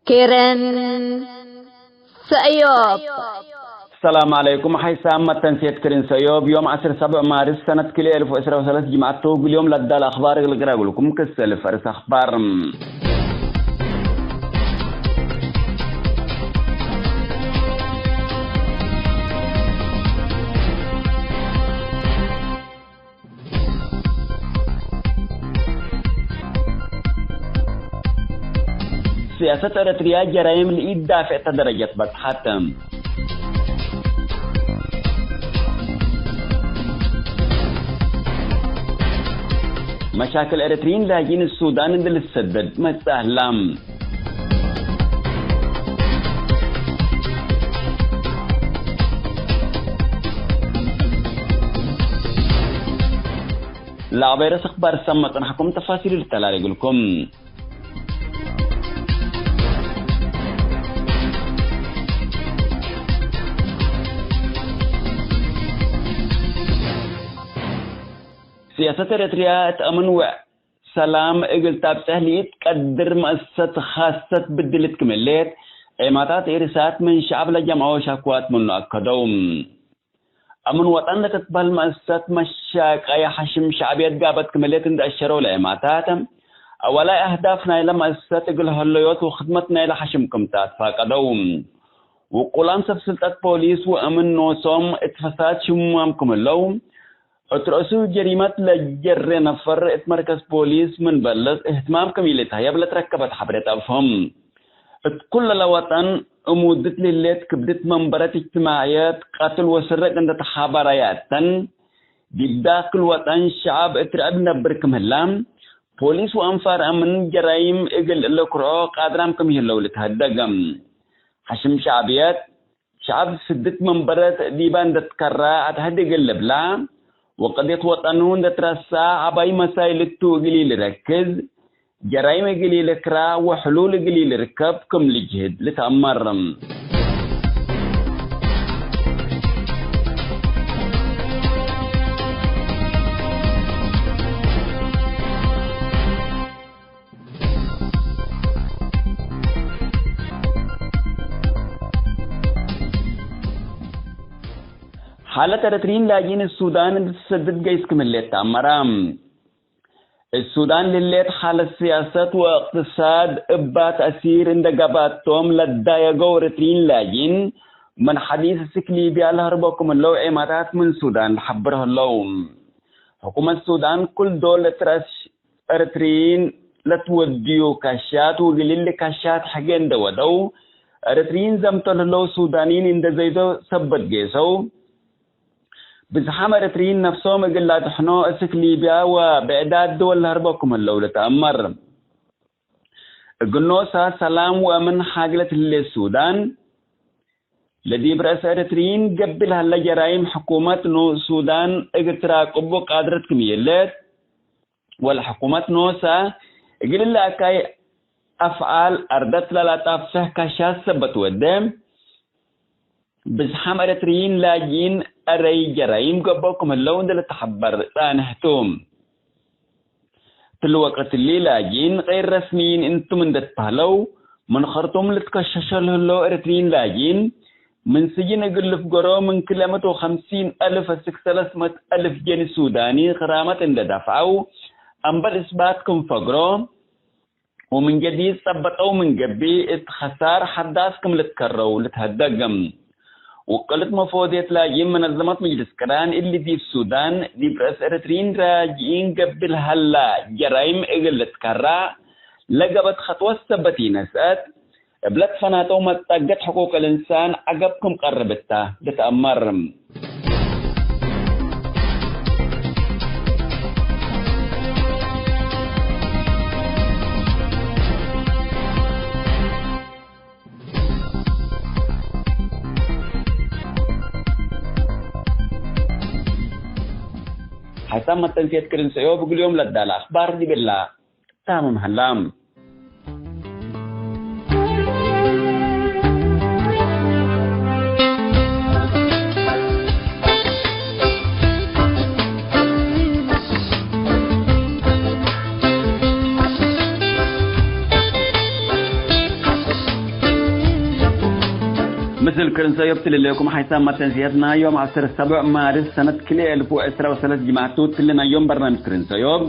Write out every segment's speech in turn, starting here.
كيرن سأيوب. السلام عليكم. حيسام تنسيت كرين سيوب يوم 17 مارس سنة كل 2013 جمعة توق اليوم لدى الأخبار اللي قرأ لكم كسل فرس أخبار. سياسة أريتريا جرائم لإيد دافع درجة بتحتم. مشاكل أريتريين لاجئين السودان اللي السدد مستهلم. لا فيروس أخبار سمت نحكم تفاصيل التلالي لكم. سياسة أريتريا تأمن وسلام إجل تاب سهليت قدر مؤسسة خاصة بدلت كمليت إماتات إرسات من شعب لجمعوا شاكوات من أكدوم. أمن وطن تتبال مؤسسة مشاك أي حشم شعبيات قابت كمليت عند أشروا لإماتات أولا أهدافنا إلى مؤسسة إجل هلويات وخدمتنا إلى حشم كمتات فاكدوم. وقلان سفسلتات بوليس وأمن نوصوم اتفاسات شموام كملوم اترأسو جريمات لجر نفر اتمركز بوليس من بلد اهتمام كميلتها يبلا تركبت حبرت أفهم كل الوطن أمودت لليت كبدت منبرات اجتماعيات قاتل وسرق عند تحابرياتا دي داخل الوطن شعب اترأب نبركم هلام بوليس وأنفار أمن جرائم اقل اللقراء قادرام كميلو لتهدقم حشم شعبيات شعب سدت منبرات ديبان دتكرا اتهدق اللبلا وقد يتوطنون دترسا عباي مسائل التوغلي لركز جرائم قليل كرا وحلول قليل ركب كم لجهد لتأمرم. حالة أريتريين لاجئين السودان تسدد جيس كمليت تأمرام. السودان لليت حالة سياسة واقتصاد إبات أسير عند قباتهم لدايقو أريتريين لاجئين من حديث سكلي بيالهربكم اللو إمارات من السودان حبره اللوم. حكومة السودان كل دولة ترش أريتريين لتوديو كاشات وقليل كاشات حقين دودو أريتريين زمتل اللو سودانيين عند زيدو سبت جيسو بزحام أريتريين نفسهم يقول لا تحنو أسك ليبيا وبعداد دول هربكم اللولة تأمر قلنوسا سلام ومن حاجلة للسودان الذي برأس أريتريين قبل هلا جرائم حكومة السودان اقتراقبو قادرة كميلات والحكومة نوسا يقول لها كاي أفعال أردت لا تفسح كشاس سبت ودم بزحام أريتريين لاجئين أري جرائم قبوكم اللون دل تحبر سانهتم تلوقت اللي لاجئين غير رسميين انتم من دتبهلو من خرطوم لتكششل هلو أريتريين لاجئين من سجن قلف قرو من كلمة 50,000 600,000 جنيه سوداني غرامة عند دفعوا أنبال إثباتكم فقرو ومن جديد ثبتوا من قبي اتخسار حداسكم لتكروا لتهدقم. وقالت مفوضية لاجئين منظمة مجلس كران اللي دي في السودان دي برأس أريتريين راجعين قبل هلا جرائم اقل تكرا لقبت خطوة ثبتين اسات بلد فناتو متقت حقوق الإنسان عقبكم قربتها بتأمرم. حسام التنسيق كرين سيوب بقول يوم لدى الأخبار دي بالله تامم هلام. مثل كرنسا يبتل لكم حيثما تنزيتنا يوم 17 مارس سنة كل 2013 جماعتو تلنا يوم برنامج كرنسا يوم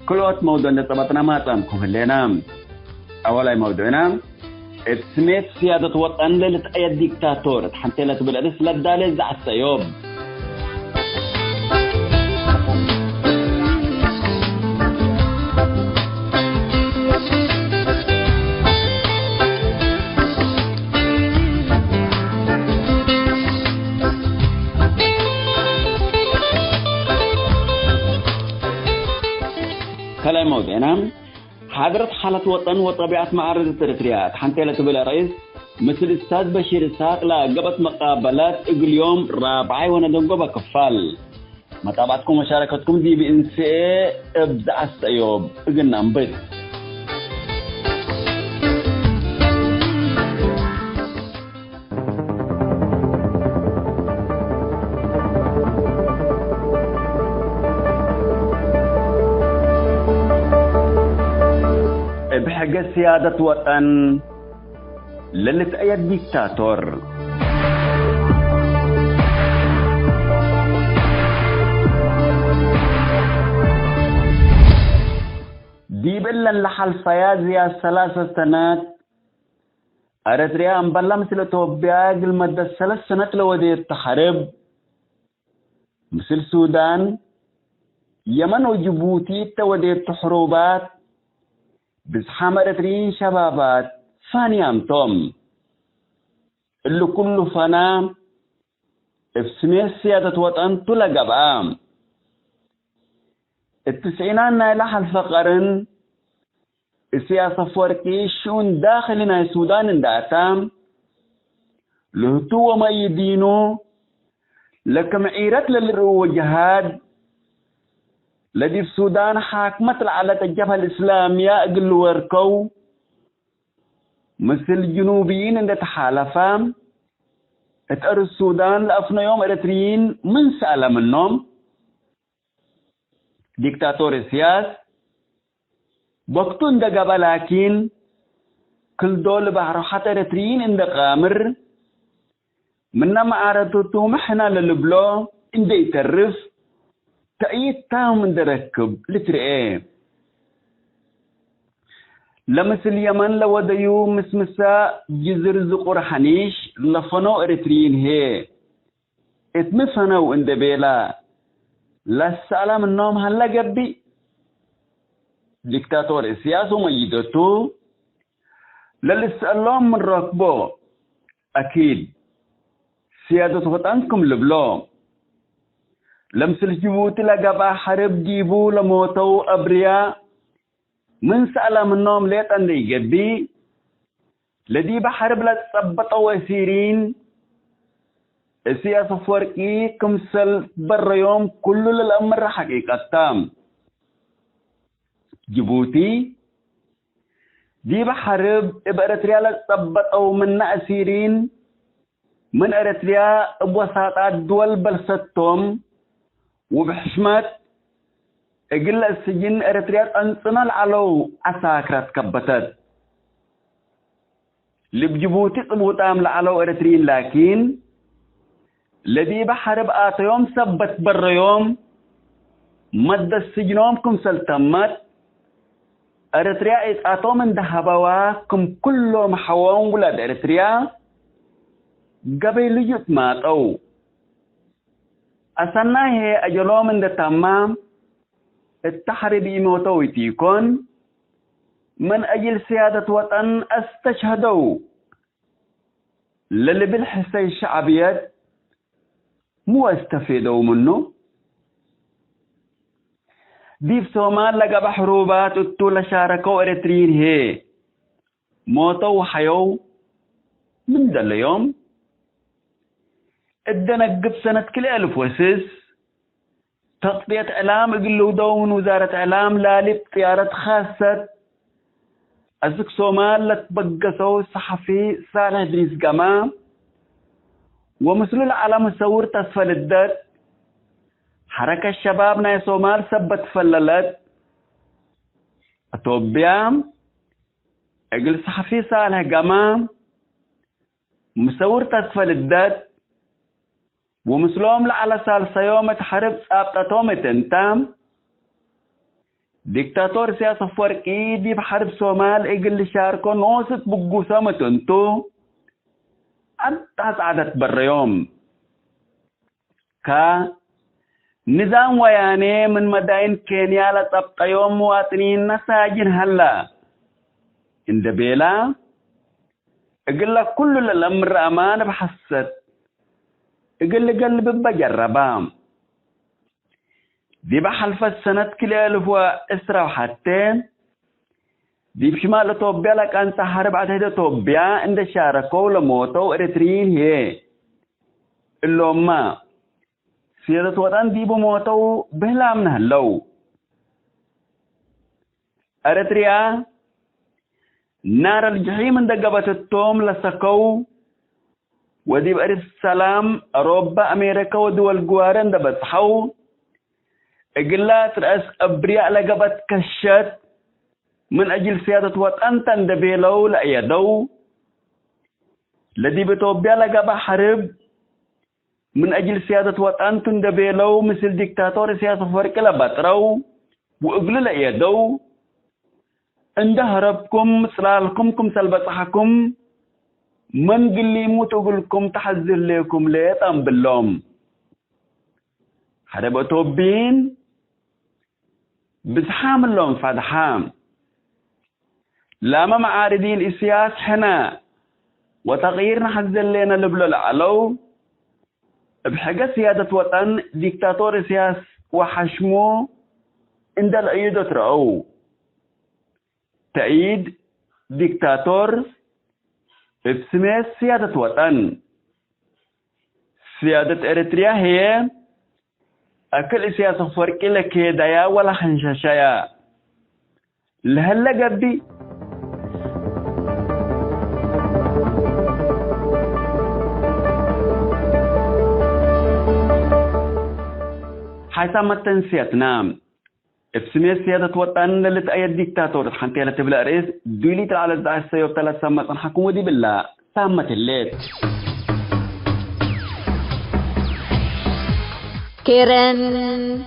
كل وقت موضوع نتبطنا ما تامكم هلينا أولا موضوعنا اسميت سيادة وطن للتأيد ديكتاتور حتى لا تبقى الأرس للدالة زع السيوب كلام موضوعنا حضرت حالة وطن وطبيعة معارض التريتريات حتى لا تبقى الرئيس مثل أستاذ بشير الساق لا قبت مقابلات اليوم رابعي وندنقو بكفال متابعتكم ومشاركتكم دي بإنساء ابدع السيوب قلنا نبيت بحق سيادة وطن للتأيد ديكتاتور دي بلن لحل فيازيا 3 سنوات أريتريا أمبلا مثل توبيا قل مدى 3 سنوات لودي التحرب مثل السودان يمن وجيبوتي تودي التحروبات بزحام أريتريين شبابات فانيام توم اللي كله فنا افسمي سيادة وطن طلق بقام التسعينات نايلح الفقرن السياسة فوركي شون داخلنا السودان انداتام لهتو وما يدينو لكم عيرت للرو جهاد الذي في السودان حاكمت على الجبهة الإسلامية أقل وركو مثل الجنوبيين عند تحالفام اتقر السودان لأفنا يوم إريتريين من سأل منهم ديكتاتور السياس وقتون دقابا لكن كل دول بحرحات إريتريين عند قامر منا معارضتو محنا للبلو عند يترف تأييد تاهم عند ركب لترئيه لمس اليمن لوديو مسمسا جزر زقور حنيش لفنو إريتريين هي اتمفنو عند بيلا لسالة منهم هلا قبي ديكتاتور السياسة ميدتو للسألهم من ركبو أكيد سيادة وطنكم لبلو لمسل جيبوتي لقبا حرب جيبو لموتو أبرياء من سأل منهم ليت أن يجبي لدي بحرب لا تثبتوا وسيرين السياسة فرقي كمسل بر يوم كل الأمر حقيقة تام جيبوتي دي بحرب إبريتريا لا تثبتوا من أسيرين من إريتريا بوساطات دول بلستهم وبحشمات اقل السجن إريتريا أنصنا العلو أساكرات كبتت لبجبوتي طبوطام لعلو إريتريين لكن الذي بحرب آتيوم سبت بر يوم مد السجنوم كم سلتمت إريتريا إتقاتو من دهبوا كم كلهم حوام ولاد إريتريا قبل يجت ماتو أصلنا هي أجلو من تمام التحريب إيموتويتيكون من أجل سيادة وطن استشهدوا للي بالحسي الشعبيات مو استفيدوا منه دي في سومال لقى بحروبات الطولة شاركوا إريتريين هي موتوا وحيوا من ده اليوم ادنا سنة كل 1000 وسس تغطية إعلام قلوا دون وزارة إعلام لالب طيارة خاصة أزك سومال لتبقسوا الصحفي صالح إدريس قمام ومثل العالم الصور تسفل الدر حركة الشباب ناي سومال سبت فللت أتوبيام أقل صحفي صالح قمام مسور تسفل الدات ومسلوم على سالسة يوم تحرب سابتاتهم تنتام ديكتاتور سياسة فرقي دي بحرب سومال إقل شاركو نوسط بقوسامة تنتو أنت سعادت بالريوم نظام وياني من مدائن كينيا لتبقى يوم مواطنين نساجن هلا عند بيلا اقول لك كل الامر امان بحسد اقول لك قلب بجربام دي بحلف السنة كل ألف وإسرة وحتين دي بشمال توبيا لك أنت حرب عدد توبيا عند شاركوا لموتوا إريتريين هي اللي ما سيادة وطن دي بموتوا بهلا من هلو إريتريا نار الجحيم عند قبة التوم لسكوا ودي بأرض السلام أوروبا أمريكا ودول جوارن دبتحو إقلات رأس أبرياء لقبت كشت من أجل سيادة وطن تندبيلو لأيدو الذي بتوبيا لقب حرب من أجل سيادة وطن تندبيلو مثل ديكتاتور سياسة فرق لبطرو وإقل لأيدو عند هربكم سلالكم سلبتحكم من قل يموت وقلكم تحذر لكم ليه تنبلهم حرب توبين بزحام اللهم فدحام لاما معارضين السياس حنا وتغييرنا حذر لنا لبلو العلو بحاجة سيادة وطن ديكتاتور سياس وحشمو عند الأيدو ترعو تأييد ديكتاتور بسمة سيادة وطن سيادة إريتريا هي أكل سياسة فرق لك دايا ولا خنشاشايا لهلا قبي حيث ما تنسيت نام بسمية سيادة وطن اللي تأيد ديكتاتور حنتي على تبلع رئيس دويلي على الزعي السيوب 3 سامة حكومة دي بالله سامة الليل كيرن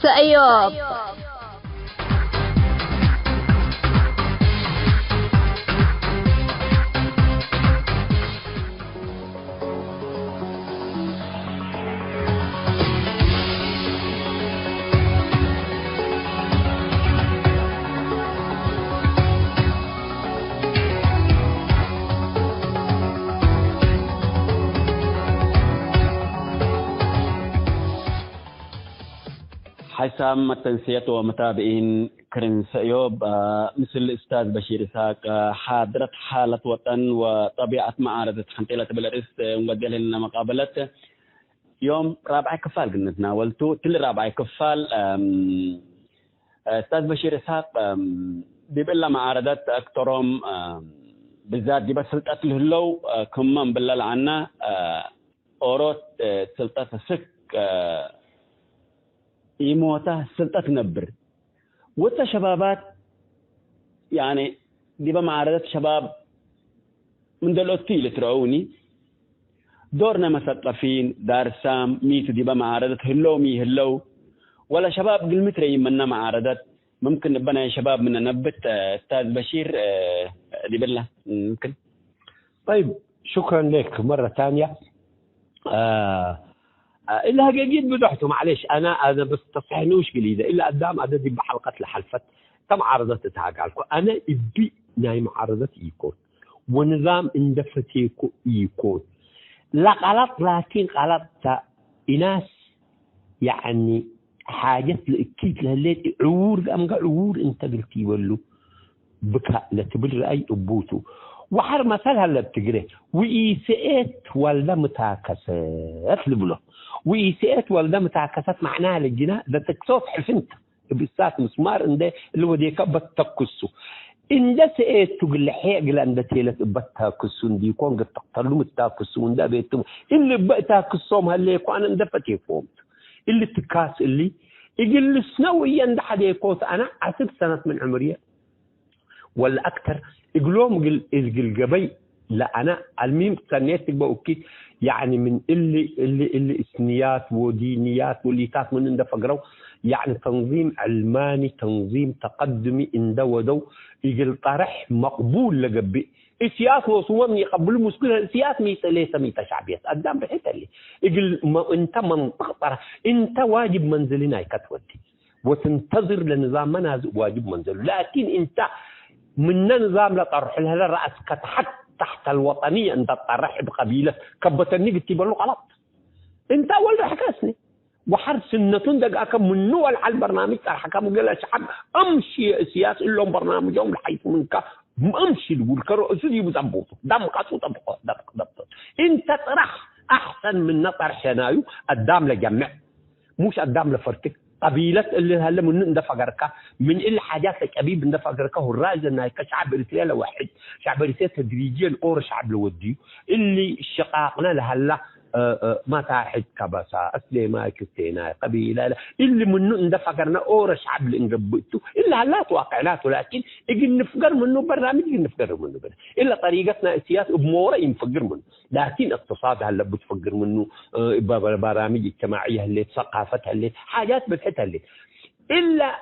سيوب حسام التنسية ومتابعين كرن سيوب مثل الأستاذ بشير إسحاق حاضرة حالة وطن وطبيعة معارضة حنتيلة بالرئيس نودي لنا مقابلة يوم رابع كفال قلنا تناولتو تل رابع كفال أستاذ بشير إسحاق بيبقى معارضة أكترهم بالذات دي بس سلطة الهلو كمان بالله عنا أوروت سلطة السك يموته سلطة تنبر وتا شبابات يعني دي بمعارضة شباب من دلوقتي اللي ترعوني دورنا مثقفين دار سام ميت دي بمعارضة هلو مي هلو ولا شباب قلمت رأي منا معارضة ممكن نبنا يا شباب من نبت أستاذ بشير دي بالله ممكن. طيب شكرا لك مرة ثانية. إلا جديد بدحته معلش أنا بس تصحينوش قليدة إلا قدام عدد بحلقة لحلفت تم عرضت تتعاقلكم أنا إبي نايم عرضت يكون ونظام اندفتيكو يكون لا غلط لكن غلط إناس يعني حاجة لأكيد لهليت عور أمقى عور انت قلتي ولو بكاء لتبر أي أبوتو وحر مثلا هلا بتقري وإيسئت ولا متعكسات لبلو وإيسئت ولا متعكسات معناها للجناء ده تكسوف حفنت بالسات مسمار إن ده اللي هو ديك بتكسو إن ده سئت تقول حيق لأن ده تيلت بتكسون دي كون قد تقتلوا متكسون ده بيتم اللي بتكسوم هلا يكون أنا اندفتي فوم اللي تكاس اللي يقول السنويا ده حد يكوت أنا 10 سنة من عمري ولا أكثر يقولون قل جبي لا أنا الميم سنيتك بأكيد يعني من اللي إثنيات ودينيات وليتات من عند فقروا يعني تنظيم علماني تنظيم تقدمي عند ودو يقل طرح مقبول لقبي السياسة وصوم يقبل المشكلة السياسة ليس ميت شعبية قدام بحيث اللي يقل أنت منطقة طرح أنت واجب منزلنا كتودي وتنتظر لنظام منازل واجب منزل لكن أنت من نظام لطرح لها الرأس تحت الوطنية أنت تطرح بقبيلة كبتني قلت له غلط أنت أول حكاسني وحرس النتون دق أكم من نوع على البرنامج حكم قال الشعب أمشي سياسي لهم برنامجهم لحيث منك أمشي والكرو أسودي بزبوطه دم قصو طبقه دم أنت طرح أحسن من نطرح ينايو قدام لجمع مش قدام لفرتك قبيلة اللي هلا من ندفع قركه من الحاجات الكبير بندفع قركه هو الراجل انه كشعب اريتريا لواحد شعب اريتريا تدريجيا اور شعب لودي اللي شقاقنا لهلا ما تاحد كبسة أسلي ما كتينا قبيلة اللي منه اندفع قرنا اور شعب اللي انقبته إلا هلا واقعلاته لكن يجي نفقر منه برنامج يجي نفقر منه إلا طريقتنا السياسة بمورة ينفقر منه لكن اقتصاد هلا بتفقر منه برامج اجتماعية اللي ثقافتها اللي حاجات بتحتها اللي إلا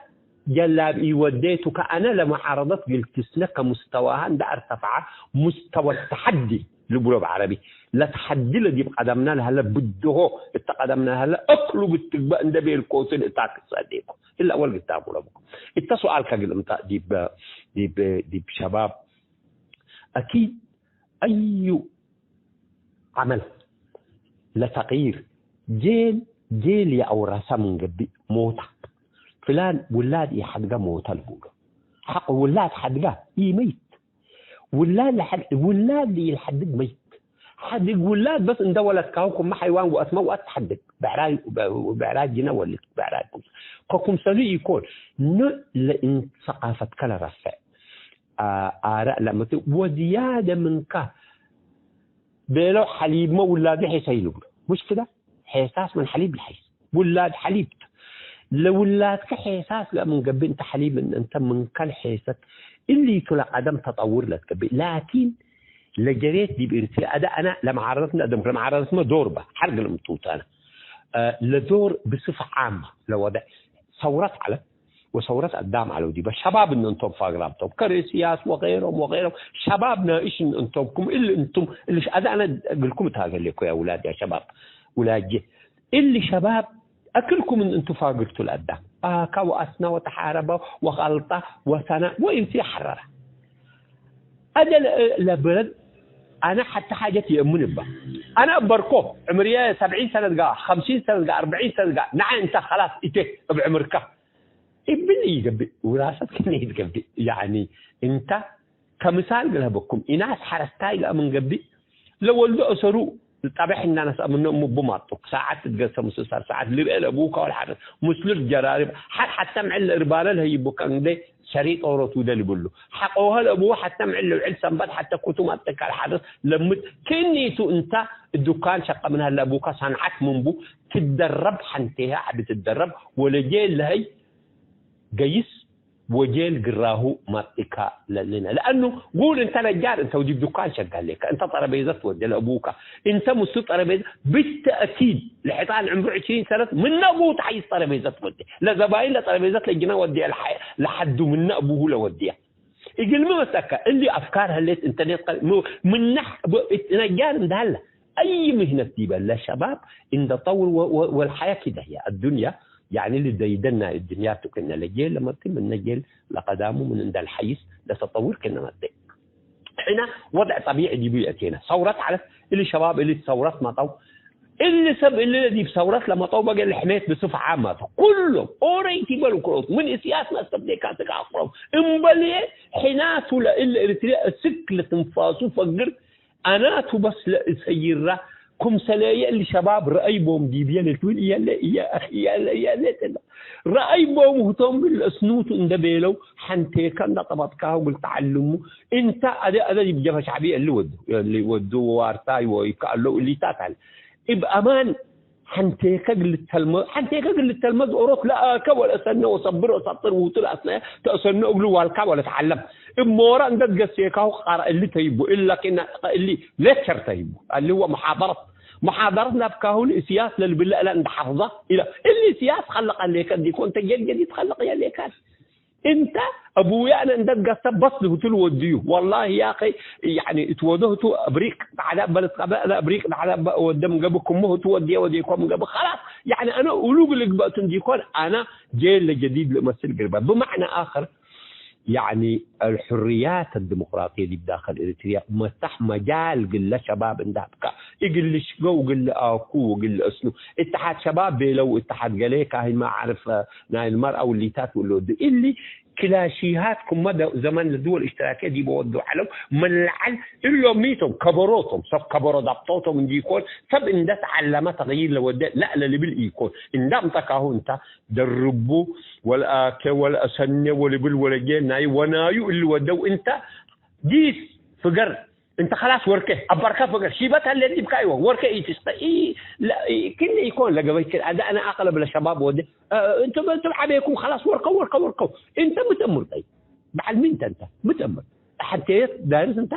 جلاب يوديته كأنا لما عرضت قلت سنة كمستواها ده ارتفع مستوى التحدي للبلوغ العربي لا تحدي لدي بقدمنا لها لا بده اتقدمنا هلا اقلب التقبا عند بين الكوسين اتاك صديقه الا اول كتاب ولا بكم السؤال كقلم دي شباب اكيد اي عمل لتغيير جيل يا او رسم قبي موت فلان ولاد يحدقه موت البوق حق ولاد حدقه يميت ولاد يحدق ميت حدق ولاد بس ان دولت كاوكم ما حيوان واسماء واتحدق بعراج جنا ولا بعراج كوكم سلي يكون لان ثقافه كلا رفع اراء لما وزياده من كا بلو حليب ما ولاد حيسيلوا مش كده حساس من حليب الحيس ولاد حليب لو ولاد كحساس لا من قبل انت حليب انت من كل حيسك اللي يطلع عدم تطور لك لكن لجريت دي بإرتياء أنا لما عرضتنا دور به حرق المطوط أنا لدور بصفة عامة لو ده ثورات على وثورات قدام على ودي شباب إن أنتم فاقرابتم كريسياس وغيرهم شبابنا إيش إن أنتمكم اللي أنتم اللي أنا أقول لكم تاجر لكم يا أولاد يا شباب ولادي اللي شباب أكلكم إن أنتم فاقرتوا القدام كو أثنى وتحاربوا وغلطة وثناء وإنتي حررة هذا لبلد أنا حتى حاجتي يأمن بها أنا بركوب عمري 70 سنة دقا 50 سنة دقا 40 سنة دقا نعم أنت خلاص إتي بعمرك ابني يقبل وراستك كني يقبل يعني أنت كمثال قلها بكم إناس حرستاي لا من قبل لو ولدوا أسروا طبعا إن أنا منهم بماطق ساعات تتقسم مسلسل ساعات اللي بقى أبوك ولا حاجة مسلل جرارب حتى مع الإربالة اللي هي بكان ده شريط أورطو ده اللي بقوله حقوها لأبوه حتى مع العيل سنبات حتى كتوم أتك على حدث لما كنيتو أنت الدكان شقة منها لأبوك صنعت من بو تتدرب حنتها حد تتدرب ولا جيل لهي جيس وجيل قراه ماتيكا لنا لانه قول انت نجار انت وجيب دكان شغال لك انت طرابيزه تودي لابوك انت مستوى طرابيزه بالتاكيد لحيطان عمره 20 سنه من ابوه تحيز طرابيزه تودي لزباين لطرابيزه لجنا ودي لحد من ابوه لوديها يجي ما مسكه اللي افكارها اللي انت من نجار ده هلا اي مهنه تجيبها للشباب ان تطور والحياه كده هي الدنيا يعني اللي ديدنا الدنيا كنا لجيل لما من نجيل لقدامه من عند الحيس لتطور كنا مدي هنا وضع طبيعي دي بيئتنا ثورات على اللي شباب اللي ثورات مطو اللي سب اللي دي ثورات لما طو بقى الحمايه بصفه عامه كله اوريتي بالو كروت من سياسه استبديكات كافرو امبلي حيناته الاريتريا سكله تنفاسو فقر اناتو بس سيره كم سلايا اللي شباب رأي بوم ديبيان التوين يا أخي رأي بوم هتم بالأسنوت اندبيلو حنتي كان طبط كاو بالتعلم انت هذا يبقى شعبي اللي ودوا وارتاي ويقالوا اللي تاكل بأمان حنتيك قل التلمذ أوروك لا كول أسنة وصبر وسطر وطلع أسنة تأسنة أقول والكا ولا تعلم إمورا أنت تقسيك هو قارئ اللي تيبو إلا كنا اللي ليكتشر تيبو اللي هو محاضرتنا بكاهول سياس للبلاء لأن حفظه إلى اللي سياس خلق عليك دي كنت جديد خلق عليك انت ابويا انا اندد قصه بس قلت له وديه والله يا اخي يعني تودوه ابريق على بلد ابريق على ودم قبكم مو وديكم قبل خلاص يعني انا قلوب اللي قبتن ديكون انا جيل جديد لمثل قربان بمعنى اخر يعني الحريات الديمقراطيه دي بداخل اريتريا مفتح مجال قل شباب اندابكا يقل شقو قل اكو قل اسنو اتحاد شباب لو اتحاد قليك هاي ما اعرف ناي المراه والليتات واللود اللي كلاشيهاتكم مدى زمان الدول الاشتراكيه دي بودوا عليهم من لعل الا ميتهم كبروتهم صف كبروا ضبطوتهم من ديكون سب ان ده تعلم تغيير لودات لا اللي بالايكون ان ده متكاهو انت دربوا ولا ولا اسنه ولا بال ولا جناي ونايو اللي ودوا انت جيس فقر انت خلاص وركه ابركه فقر شيبتها اللي بكايو وركه اي لا كل يكون لقبيك انا اقلب للشباب ودي انتم عليكم خلاص وركوا انت متامر طيب بعد مين انت متامر حنتين دارس انت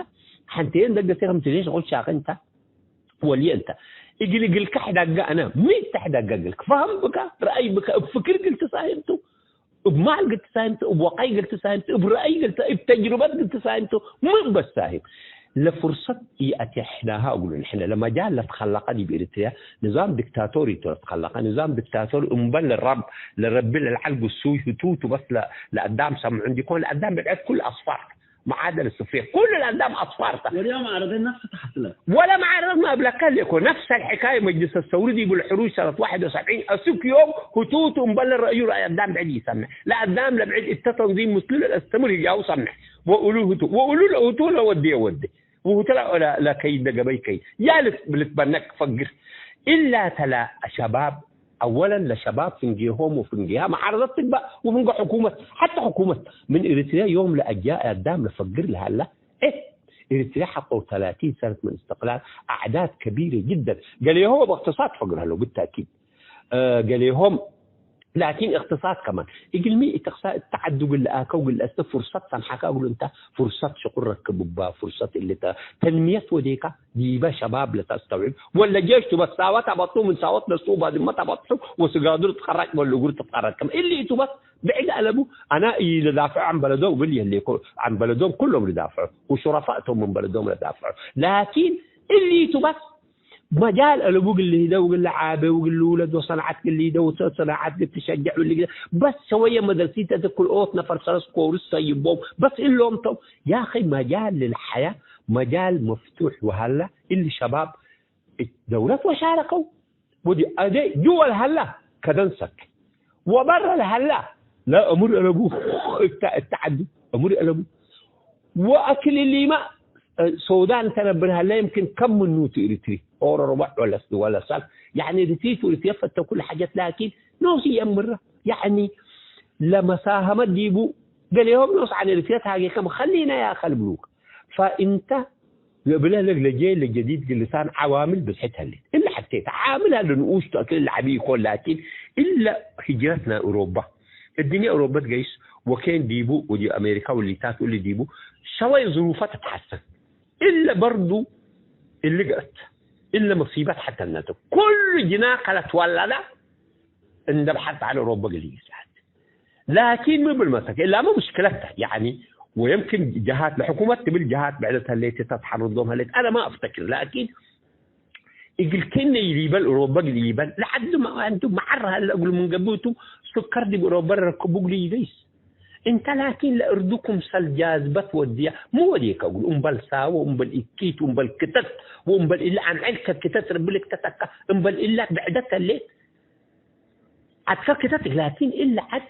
حنتين دقه فيها متجيش قلت شاق انت ولي انت يجي لك حدقه انا مين تحدقه لك فهم بك راي بك بفكر قلت ساهمته بمال قلت ساهمته بوقي قلت ساهمته براي قلت بتجربات قلت ساهمته مو بس ساهم لفرصة يأتيحناها أقول إحنا لما جاء لتخلقني بإريتريا نظام دكتاتوري تخلق نظام دكتاتوري مبل الرب لرب العلق السوي هتوت بس لقدام سمع عندي كون لقدام بعد كل أصفار معادل الصفرية كل الأقدام أصفار واليوم عرضين نفس تحصلات ولا معرضنا بلكلكو نفس الحكاية مجلس السعودي بالحروج سنة 71 أسوك يوم هتوت مبل الرأي قدام بعد يسمع لا قدام لبعد التنظيم مسلم الاستمر يجاو سمع وقولوا له هتو له ودي وهو طلع لا كيد قبي كيد يا لتبنك فقر الا تلا شباب اولا لشباب فنجيهم وفنجيها معارضتك بقى وفنجي حكومه حتى حكومه من اريتريا يوم لاجاء قدام لفقر لها لا اريتريا حطوا 30 سنه من استقلال اعداد كبيره جدا قال لي هو باقتصاد فقرها له بالتاكيد قال لهم لكن اقتصاد كمان يقول مي التعدد اللي اكو اللي فرصه سمحك اقول انت فرصه شغل ركب فرصه اللي تنميه وديكا دي شباب لتستوعب ولا جيش تبصاوات ابطوا من ساوات لصوبه دي ما تبطوا وسقادر تخرج ولا قدر تتخرج كم اللي تبص بعيد قلبوا انا اللي دافع عن بلدهم باللي اللي عن بلدهم كلهم يدافعوا وشرفائهم من بلدهم يدافعوا لكن اللي تبص مجال قلبوق اللي ده وقل عابه وقل ولد وصنعت اللي ده وصنعت اللي تشجع واللي بس شويه مدرسيته تاكل اوت نفر سرس كورس يبوم بس اللي انتم يا اخي مجال للحياه مجال مفتوح وهلا اللي شباب الدولات وشاركوا ودي ادي جوا هلا كدنسك وبرا الهلا لا امر قلبوه التعدي امر قلبوه واكل اللي ما السودان تنبرها لا يمكن كم من نوت اريتري او ربع ولا سال يعني اريتري ويتفتوا كل حاجات لكن نوصي امره يعني لما ساهمت ديبو قال لهم نص عن اريتري حاجه كم خلينا يا اخي البلوك فانت بلا لك لجيل الجديد لسان عوامل بصحتها اللي الا حتى عاملها لنقوش تاكل العبي يقول لكن الا هجرتنا اوروبا الدنيا اوروبا تقيس وكان ديبو ودي امريكا واللي تاكل اللي ديبو شويه ظروفها تتحسن الا برضو اللي قلت الا مصيبات حتى الناتو كل جناح تولد ان بحث على اوروبا قليل لكن مو بالمسك الا ما مشكلتها يعني ويمكن جهات لحكومات بالجهات بعدتها اللي تتحرض لهم هلت انا ما افتكر لكن يقول كن يجيبل اوروبا يجيبل لحد ما انتم معرها اللي اقول من قبوتو سكر دي اوروبا ركبوا لي ليش انت لكن لاردكم سالجاذبت وديا مو وديك اقول امبل ساو امبل اكيت امبل كتت وامبل الا عن علك كتت ربلك تتكا امبل الا بعدتها اللي اتفكتت لكن الا عد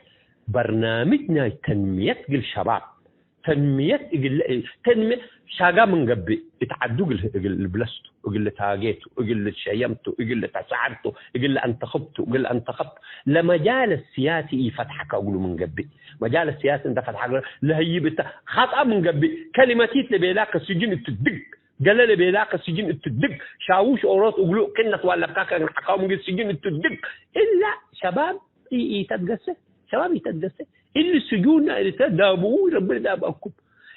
برنامجنا تنميه الشباب تنميه شاقا من قبل يتعدوا البلستو يقول تاجيتو يقول شيمتو يقول تسعرتو يقول انتخبتو يقول انتخبت لمجال السياسي يفتحك اقول من قبل مجال السياسي انت فتحك لهي خطا من قبل كلمتي لبيلاك السجن تدق قال لي بيلاك السجن التدق شاوش أوروت وقلوا كنت ولا كاكا حكاهم من السجن التدق إلا شباب يتدقسه شباب يتدقسه اللي السجون اللي تدابوا ربنا دابكم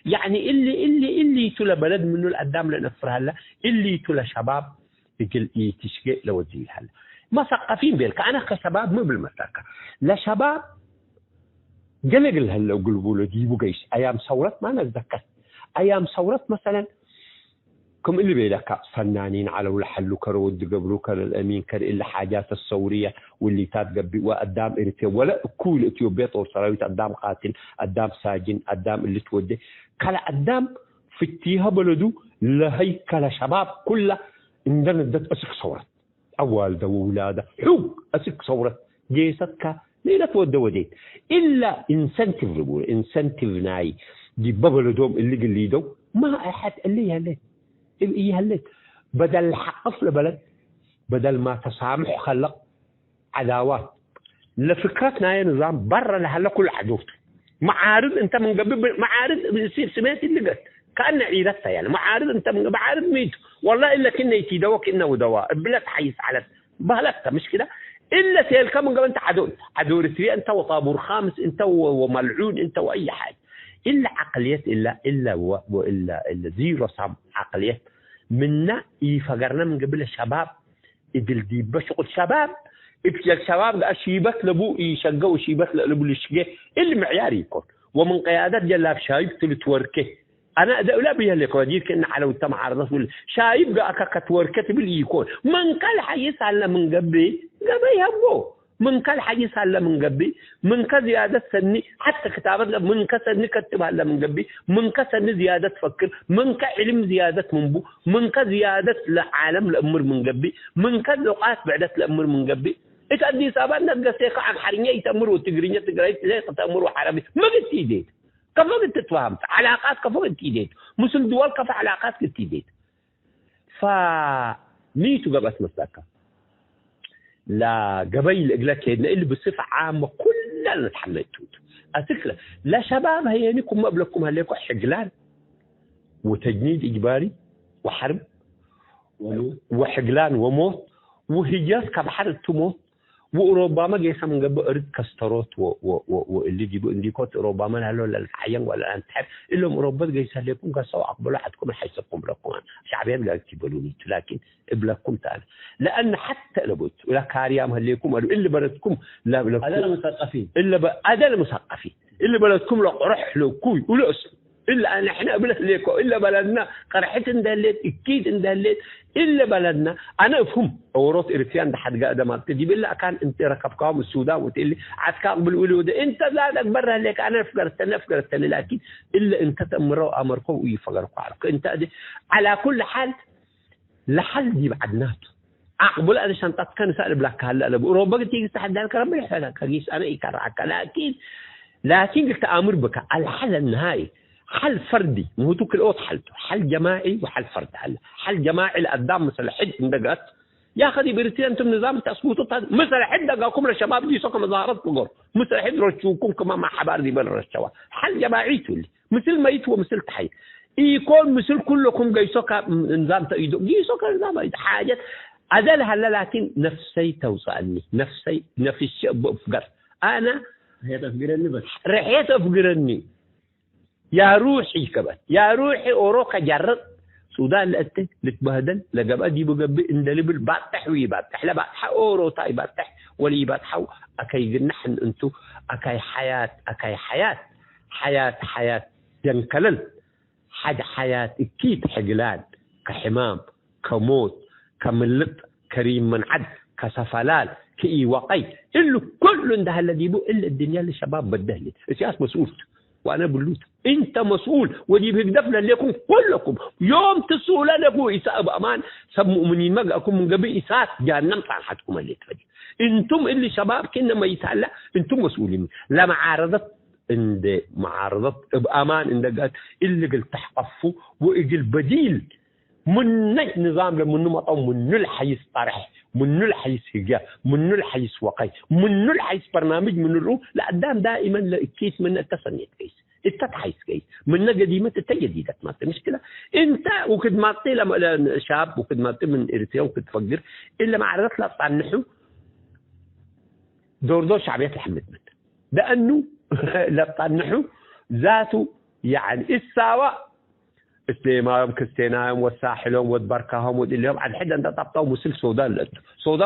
يعني اللي يتولى بلد منه القدام لنفر هلا اللي يتولى شباب يقل يتشقى لوزيل هلا مثقفين بالك أنا كشباب مو بالمساكة لا شباب قلق هلا وقلبوا له جيبوا جيش أيام ثورة ما نتذكر أيام ثورة مثلا كم اللي بيلك فنانين على ولا حلوا كرود قبلوا كر الأمين كر إلا حاجات الثورية واللي تاتقبي وقدام إريتريا ولا كل إثيوبيا طور سراويت قدام قاتل قدام ساجن قدام اللي تودي كلا قدام في اتيها بلدو لهي كلا شباب كله عندنا دت أسك ثورة أول ده وولادة حوق أسك ثورة جيستك ليلة تودي ودين إلا إنسنتيف ربول إنسنتيف ناي دي ببلدهم اللي قليدو ما أحد اللي هلت اللي هلت بدل حقف لبلد بدل ما تسامح خلق عداوات لفكرتنا يا نظام برا لهلا كل عدوت معارض انت من قبل معارض بيصير سمعت اللي قلت كأن عيرتها يعني معارض انت من معارض ميت والله الا كنا يتيدوك انه دواء بلا تحيس على بهلتها مش كده الا تلك من قبل انت عدو رسري انت وطابور خامس انت وملعون انت واي حاجه الا عقليات الا زيرو صم عقليات منا يفقرنا من قبل الشباب يدل دي بشغل شباب ابتل الشباب شيبت لبو يشقوا شيبت لبو الشقه اللي معياري يكون ومن قيادات جلاب شايب تلتوركه انا لا بيها لك ودير كنا على وتم عرض شايب كتوركه باللي يكون من كل حيس على من قبل يهبو من كل حديث هلا من قبي من كزيادة سني حتى كتابات من كسر كتب هلا من قبي من كسر زيادة تفكر من كعلم زيادة منبو من كزيادة لعالم الأمر من قبي من كلقات بعدت الأمر من قبي إتأدي سابان نبقى سيقع عن حرينية يتأمر وتقرينية تقرأي زي تأمر وحرامي ما قلت تيديت كيف قلت تتفهمت علاقات كيف قلت تيديت مسل دول كيف علاقات قلت تيديت فميتو قبس مساكة لا قبيل إقلاك اللي بصفة عامة كلنا نتحمل توت أتكلم لا شباب هينكم ما بلكم هليكم حقلان وتجنيد إجباري وحرب وحقلان وموت وهجاز كبحر تموت وربما جيسا من قبل أرد كستروت واللي يجيبوا إنديكوت ربما لهلو للحيان ولا أنتحب إلا مربط جيسا لكم قصوا عقبلوا حدكم حيثكم بلكم شعبيا بلا اكتبالوني لكن بلكم تعالى لأن حتى لبوت ولا كاريام هليكم إلا بلدكم لا بلدكم هذا المثقفين هذا المثقفين إلا بلدكم لا رحلوا كوي ولا أسلم إلا أن إحنا بلد ليكو إلا بلدنا قرحت اندهلت أكيد اندهلت إلا بلدنا أنا أفهم أوروت إريتريان ده حد قاعد ما تجيب إلا كان أنت ركبكام السودان وتقول لي عسكر بالولود أنت زادك برا لك أنا فكرت لكن إلا أنت تأمروا أمركم ويفكروا عليك أنت على كل حال لحل دي بعدناته أقبل أنا شنطة كان سأل بلاك هلا أوروبا تيجي تحدى لك ربي يحلك كيس أنا يكرعك لكن قلت أمر بك الحل النهائي حل فردي مو توكل اوت حلته حل جماعي وحل فردي حل جماعي لقدام مثل حد اندقات يا اخي بريتين انتم نظام تصويتوا مثل حد دقاكم للشباب دي سوق مظاهرات بقول مثل حد رشوكم كمان مع حبار دي بل الشباب حل جماعي تولي مثل ما يتو مثل تحي يكون مثل كلكم جايسوك نظام تأيدو جيسوك نظام حاجات أدل هلا لكن نفسي توصلني نفسي بفقر أنا هي تفقرني بس رحيت أفقرني يا روحي كبت يا روحي أوروكا جرد سودان لأتي لتبهدل لقب أجيب قبي اندلبل باتح ويباتح لا باتح أورو تاي باتح ولي باتحو أكي نحن أنتو أكي حياة ينكلل حياة أكيد حقلان كحمام كموت كملط كريم من عد كسفلال كإي وقي إلا كل ده الذي بو إلا الدنيا للشباب بدهلي السياس مسؤول وأنا بلوت أنت مسؤول ودي بيقدفنا لكم كلكم يوم تسؤول لكم إساءة بأمان سب مؤمنين ما أكون من قبل إساءة جهنم طاحتكم اللي تفجي أنتم اللي شباب كنا ما يتعلق أنتم مسؤولين لا معارضة بأمان إن قالت اللي قلت تحقفوا وإجي البديل من نظام لمن مطعم من الحيس طرح من الحيس هجاء من الحيس وقي من الحيس برنامج من الروح لا قدام دائما كيس من التصنيع كيس انت تحيس كي من قديمه انت جديده ما مشكله انت وكد ما لما شاب وكد ما من اريتريا وكد تفكر الا ما عرفت لا تطنحوا دور شعبيه محمد من لانه لا تطنحوا ذاته يعني الساوى استيمام كستيناهم والساحلهم والبركاهم والليهم على حد انت طبطوا مسل السودان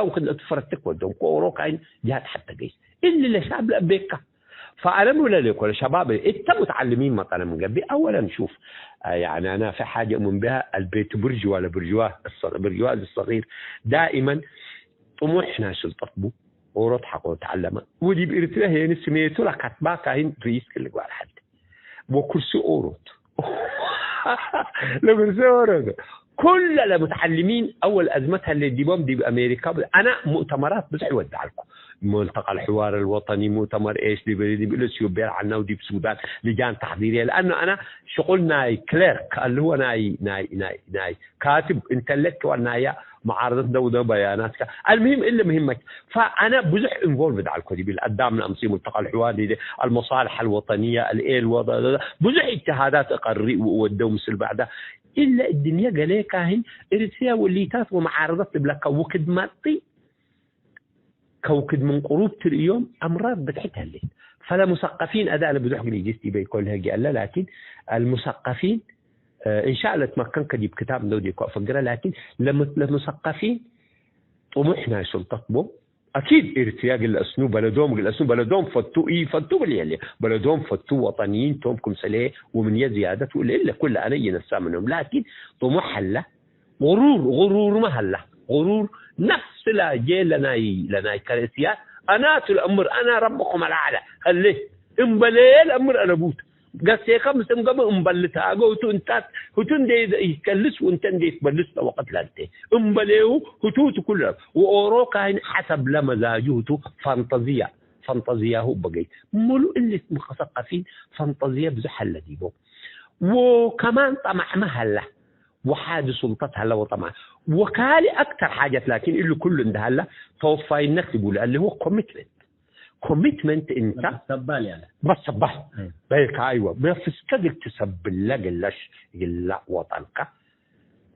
وكد تفرتك ودهم كورو كاين جهات حتى جيش اللي لشعب لبيكا فأنا ولا لك ولا شباب انت متعلمين مثلا من قبل اولا شوف يعني انا في حاجه اؤمن بها البيت برجوا ولا برجوا الصغير دائما طموحنا شو تطبوا ورضحك وتعلم ودي بإرتريا هي نسميته لك باكا هين رئيس كل قال حد وكرسي اوروت لكرسي اوروت كل المتعلمين اول ازمتها اللي ديبهم دي بامريكا انا مؤتمرات بس يودع لكم ملتقى الحوار الوطني مؤتمر ايش دي بالاثيوبيا عنا ودي بالسودان لجان تحضيريه لانه انا شغلنا كليرك اللي هو ناي كاتب انتلكتوال نايا معارضه دوده بياناتك المهم الا مهمك فانا بزح انفولفد على الكتب القدام من امسي ملتقى الحوار المصالح الوطنيه الايه الوضع بزح اجتهادات اقري ودوا مثل بعدها الا الدنيا قال كاهن اريتريا والليتات ومعارضات بلاك وكد ماتي كوكد من قروب اليوم امراض بتحتها الليل فلا مثقفين اداء انا بدوح لي جيستي بيقول هيك قال لكن المثقفين ان شاء الله تمكن كدي بكتاب دودي فقره لكن للمثقفين طموحنا سلطتهم اكيد ارتياق الاسنوب بلدهم فتوا اللي بلدهم فتوا وطنيين تومكم سليه ومن يزياده الا كل انا ينسى منهم لكن طموح هلا غرور ما هلا غرور نفس لا جي لنا كرسيات انا الامر انا ربكم الاعلى خليه امبلي الامر انا بوت قاسيكا مسم قبل امبلتها قوتو انت هتون دي يكلس وانت دي تبلس وقت لانتي امبليو هتوت كلها واوروكا حسب لمزاجه فانتازيا هو بقي ملو اللي مثقفين فانتازيا بزحل ديبو وكمان طمع مهله وحاد سلطتها هلا وطمع وكالي اكثر حاجات لكن اللي كل ده هلا توفى انك تقول اللي هو كوميتمنت انت سبال يعني بس سبال بيك ايوه بس تقدر تسبل لك لا وطنك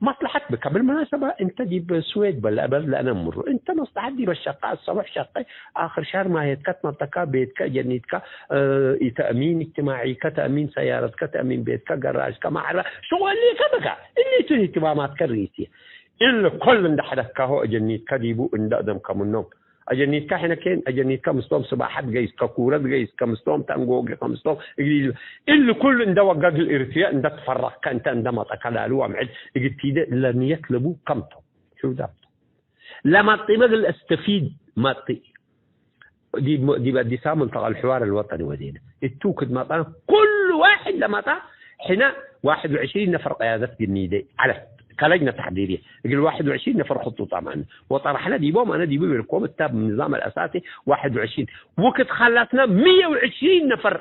مصلحتك بك بالمناسبه انت دي بسويد بلا انا مر انت مصلحتك دي بالشقه الصبح شقه اخر شهر ما هي منطقه بيتك جنيتك تامين اجتماعي كتامين سيارتك تامين بيتك جراجك ما عرف شو اللي كذا اللي تهي اهتماماتك الرئيسيه الا كل من حدك هو جنيتك ديبو ان دم كمنهم اجنيتك هنا كين اجنيتك مستوم صباحات جايز ككوره جايز كمستوم تانجو كمستوم اللي كل ان وقد الارتياء ان تفرق انت عندما تكلالو عمل يجي لن يطلبوا كمته شو ده لما طيب استفيد ما دي بدي سامن طال الحوار الوطني ودينا التوكد ما كل واحد لما هنا 21 نفر قيادات جنيدي على كلجنه تحضيريه يقول 21 نفر خطوط معنا وطرحنا ديبوم انا ديبوم القوم التاب من النظام الاساسي 21 وقت خلصنا 120 نفر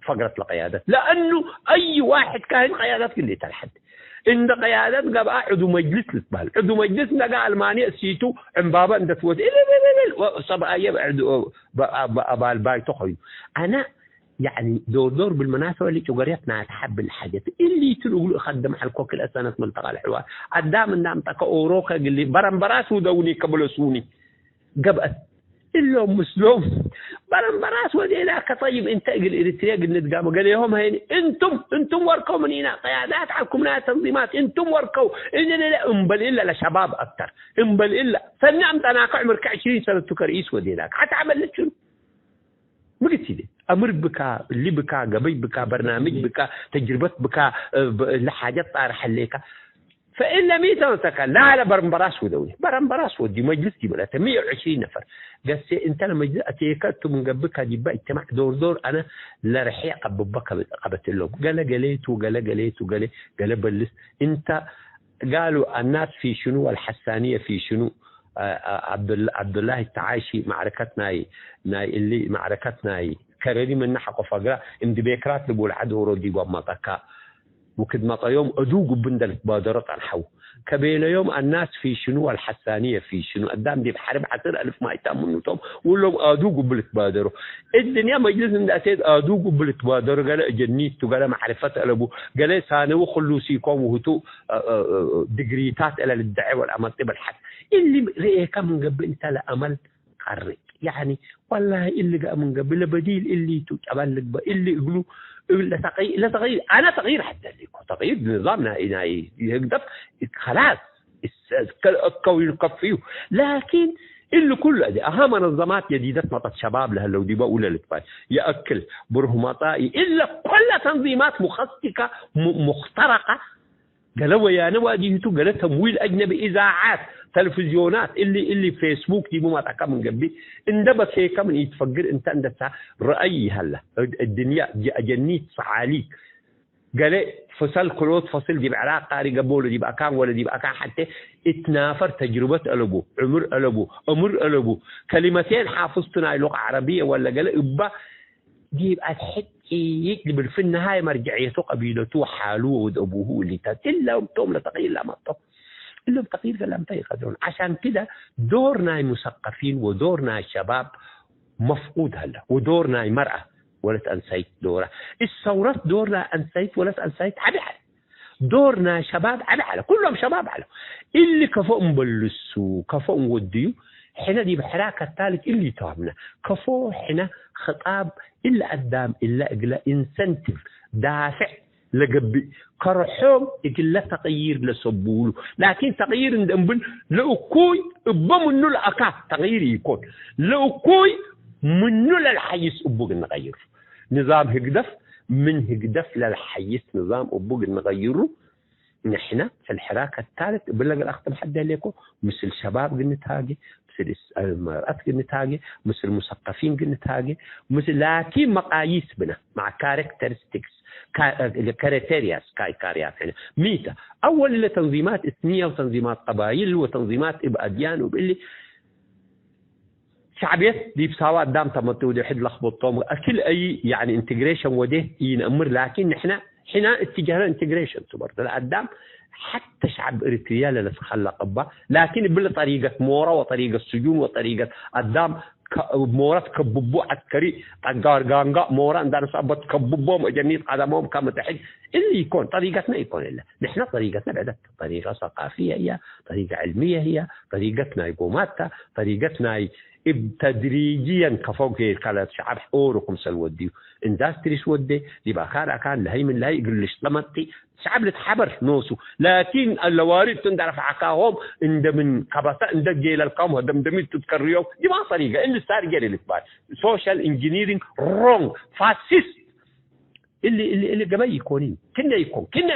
فقره القيادات لانه اي واحد كان قيادات اللي تلحد عند قيادات قبل عضو مجلس للبال عضو مجلس لقى المانيا سيتو عم بابا عند توت سبع ايام ابال باي تخوي انا يعني دور بالمناسبه اللي تجاريتنا تحب الحاجات اللي تقول خدم على الكوك الاسنه ملتقى الحوار قدام النام تك اوروكا اللي برنبراس ودوني قبلسوني قبل الا مسلم برنبراس وديناك طيب انت الاريتريا نتقام قال لهم هين انتم وركوا من هنا قيادات عليكم ناس تنظيمات انتم وركوا لا امبل الا لشباب اكثر امبل الا فنعمت انا عمرك 20 سنه رئيس وديناك حتعمل لك شنو مقلت لي امر بك اللي بك قبي بك برنامج بك تجربه بك لحاجات طارح عليك فإلا ميتا وتكال لا برنبراس ودولي برنبراس ودي مجلس دي بلا 120 نفر قال انت لما اتيكت من قبك دي بقى اجتماع دور انا لا رحيق قبك قبت لهم قال بلس انت قالوا الناس في شنو الحسانيه في شنو عبد الله التعايشي معركتنا اللي معركتنا كريم من حق فقره ان دي بيكرات لبول عدو ردي ومطكا وكدمة يوم أدوق بندل بادرت عن حو كبيل يوم الناس في شنو الحسانية في شنو قدام دي بحرب حتر ألف ما يتأمنوا توم ولهم أدوق بلتبادروا الدنيا مجلس من أسيد أدوق بلتبادروا قال جنيت وقال معرفة ألبو قال سانو خلوسيكم وهتو دقريتات إلى الدعوة والأمل تبى الحد اللي رأيك من قبل أنت لأمل قرر يعني والله اللي جاء من قبل بديل اللي تقبل اللي يقولوا لا تغيير أنا تغيير حتى تغيير نظامنا يقدر خلاص القوي يكفيه لكن اللي كله دي أهم منظمات جديدة مطت شباب لها لو دي بقول للتفاي يأكل برهمطائي إلا كل تنظيمات مخصصة مخترقة قالوا يا نوادي تو قالت تمويل أجنبي إذاعات تلفزيونات اللي فيسبوك دي ما تكمل من قبل اندبت هيك من يتفكر انت عندك رأي هلا الدنيا جنيت صعاليك قال فصل كروت فصل دي بعلاقة قاري قبول دي بقى كان ولا دي بقى كان حتى اتنافر تجربة قلبه عمر قلبه أمر قلبه كلمتين حافظتنا لغة عربية ولا قال إبا دي بقى تحكي يكتب في النهاية مرجعيته قبيلته حاله وأبوه اللي إلا ومتوم لتغيير لا مطب إلا بتغيير لم تيقظون عشان كده دورنا المثقفين ودورنا الشباب مفقود هلا ودورنا المرأة ولا تنسيت دورها الثورات دورنا أنسيت ولا تنسيت عبحة دورنا شباب عبحة كلهم شباب على اللي كفؤهم بلسوا كفؤهم وديو حنا دي بحراك الثالث اللي تعبنا كفو حنا خطاب إلا قدام إلا إقلا إنسنتف دافع لقبي كرحوم إقلا تغيير لسبوله لكن تغيير ندنبل لأكوي بمنو الأكا تغيير يكون لأكوي منو للحيس أبوغ نغير نظام هقدف من هقدف للحيس نظام أبوغ نغيره نحن في الحراك الثالث بلغ الأخطب حدا ليكو مثل شباب قلت هاجي مثل المرأة قلت هاجي مثل المثقفين قلت هاجي مثل لكن مقاييس بنا مع كاركترستكس كاريتيرياس كاريات يعني ميتا أول اللي تنظيمات إثنية وتنظيمات قبائل وتنظيمات أديان وباللي شعبيات دي بساوات دام تمتو دي حد لخبطهم أكل أي يعني انتجريشن وده ينأمر لكن نحن حنا اتجاهنا انتجريشن برضه لقدام حتى شعب اريتريا اللي تخلق به لكن بالطريقه مورا وطريقه السجون وطريقه قدام مورا كببو عسكري غانغا مورا عندنا صابت كببو مجنيت قدمهم كما تحد اللي يكون طريقتنا يكون الا نحن طريقتنا بعدت طريقه ثقافيه هي طريقه علميه هي طريقتنا يقوماتها طريقتنا تدريجيا كفوق كلا شعب حوركم سلودي اندستريس ودي يبقى كان لهي من لهي يقول ليش طمطي شعب لتحبر نوسو لكن اللوارد تندرف عكاهم عند من كبسة عند جيل القوم هذا دمدمي تذكريهم دي ما طريقة اللي صار جيل الإثبات سوشيال انجينيرينج رونج فاسيست اللي قبل يكونين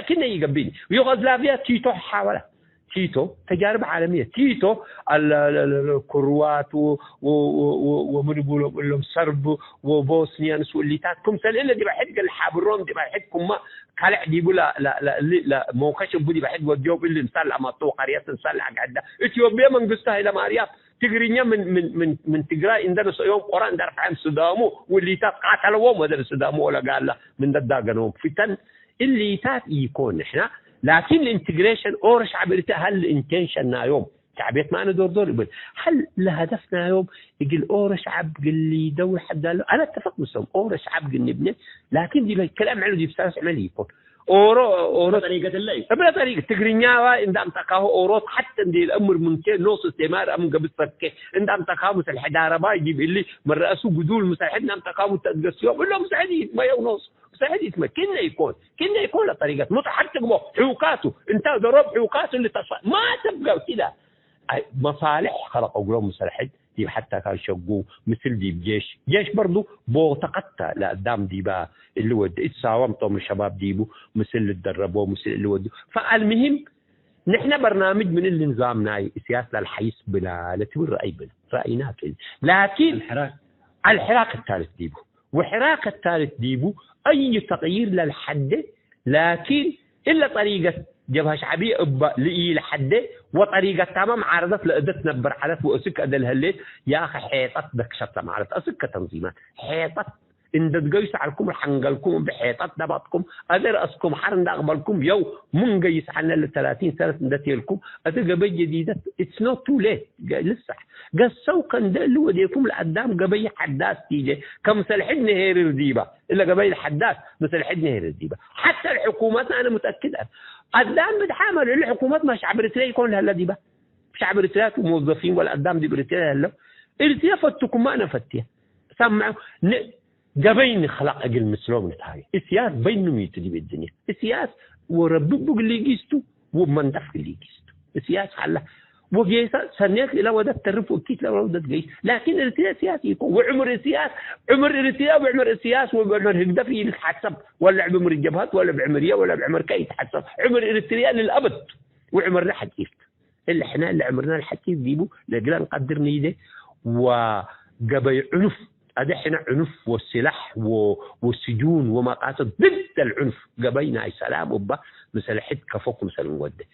كنا يقبلني ويوغوسلافيا تيتو حاولة تيتو تجارب عالمية تيتو الكروات ومن يقولوا لهم سرب وبوسنيانس واللي تاتكم سل إلا دي بحد الحابرون دي بحدكم ما كلا دي بلا لا موقعش بدي بحد وديوب اللي مسلع ما تو قرية مسلع قاعدة إثيوبيا من قصتها إلى ماريات تجرينيا من تجرا إن درس يوم قرآن درف عن سدامو واللي تات قاتلوا ما درس سدامو ولا قال لا من الداجنهم فتن اللي تات يكون إحنا لكن الانتجريشن اور شعبيته هل الانتنشن يوم شعبيت معنا دور يقول هل لهدفنا يوم يقول اور شعب اللي يدور حد انا اتفق مسلم اور شعب نبني لكن دي الكلام عنه دي بساس عملي يكون اور طريقه الليل بلا طريقه تجرينيا ان تقاه اورات حتى دي الامر ممكن نص استمار ام قبل فك ان تقاه مثل الحداره با يجيب اللي من راسه جدول مساعدنا تقاه تدقسيو ولا مساعدين ما يونص مساعدين ما كنا يكون لطريقه متحكم حقوقاته انت ضرب حقوقاته اللي ما تبقى كده مصالح خلقوا قلوب مسلحين دي حتى كان شقوه مثل دي جيش برضو بوتقطع لقدام دي بقى اللي ود اتساومتهم الشباب ديبو مثل اللي تدربوه مثل اللي ودوا فالمهم نحن برنامج من اللي نظامنا سياسة الحيث بلا لا تقول رأي بلا رأينا كده لكن الحراك الثالث ديبو وحراك الثالث ديبو أي تغيير للحد لكن إلا طريقة جبهة شعبية لإيه لحد وطريقة تمام عارضت لأدت نبر عادت وأسك أدل هليت يا أخي حيطت دكشت معارض أسك تنظيمات حيطت إن تجيس عليكم الحنجلكم بحيطات دبطكم أدر أسكم حرن أقبلكم يو من جيس عنا ل 30 سنة ندتيلكم أتجا جديدة it's not too late لسه قصوا كان ده وديكم لقدام قبي حداث تيجي كمثل حدنا هير الديبة إلا قبي الحداث مثل حدنا هير الديبة حتى الحكومات أنا متأكد قدام بتحامل الحكومات ما شعب إريتريا يكون لها ديبة شعب إريتريا وموظفين ولا قدام دي إريتريا هلا إريتريا فتكم ما أنا فتيها سمعوا قبين خلق أجل مسلوم نتاعي السياس بينه ميتدي بالدنيا السياس وربك اللي يجيستو ومن دفع اللي يجيستو السياس حلا وجيسا سنيت إلى ودت تعرف وكيت لا ودت جيس لكن السياس سياسي وعمر السياس عمر السياس وعمر السياس وعمر هكذا في يتحسب ولا بعمر الجبهات ولا بعمرية ولا بعمر كي يتحسب عمر السياس للأبد وعمرنا حكيف اللي احنا اللي عمرنا الحكيف جيبه لقلا نقدر نيده وقبل عنف أدحنا عنف والسلاح والسجون ومقاصد ضد العنف قبينا السلام وبا مثل حد كفوق مثل مودة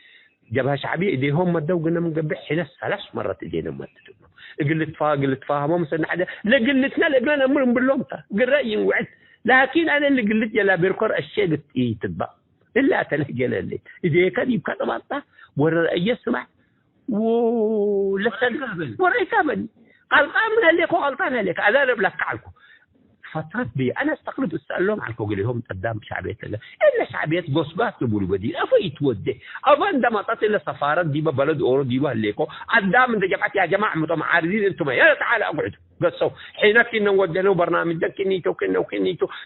جبهة شعبية إيديهم مدوا قلنا من قبل حين 3 مرات إيدينا مدوا قلت فاهموا مثلا حدا لا قلتنا لقنا أمرهم باللومتا قل رأيي وعد لكن أنا اللي قلت يلا بيركر الشيء تتبع إلا أتلقى اللي إذا كان يبقى طبعا ورا يسمع ولسه ورا يكمل غلطان من هليك وغلطان هليك أذارب لك عنكم فترة بي أنا استقلب أسألهم عنكم قل لهم قدام شعبية الله إلا شعبية قصبات تقولوا بديل أفيت ودي أفن دم تطل سفارات ديبا بلد أورو ديبا هليكو قدام من جماعة يا جماعة متعارضين أنتم يا تعالى أقعدوا قصوا حين كنا ودنا برنامج ده كنيتو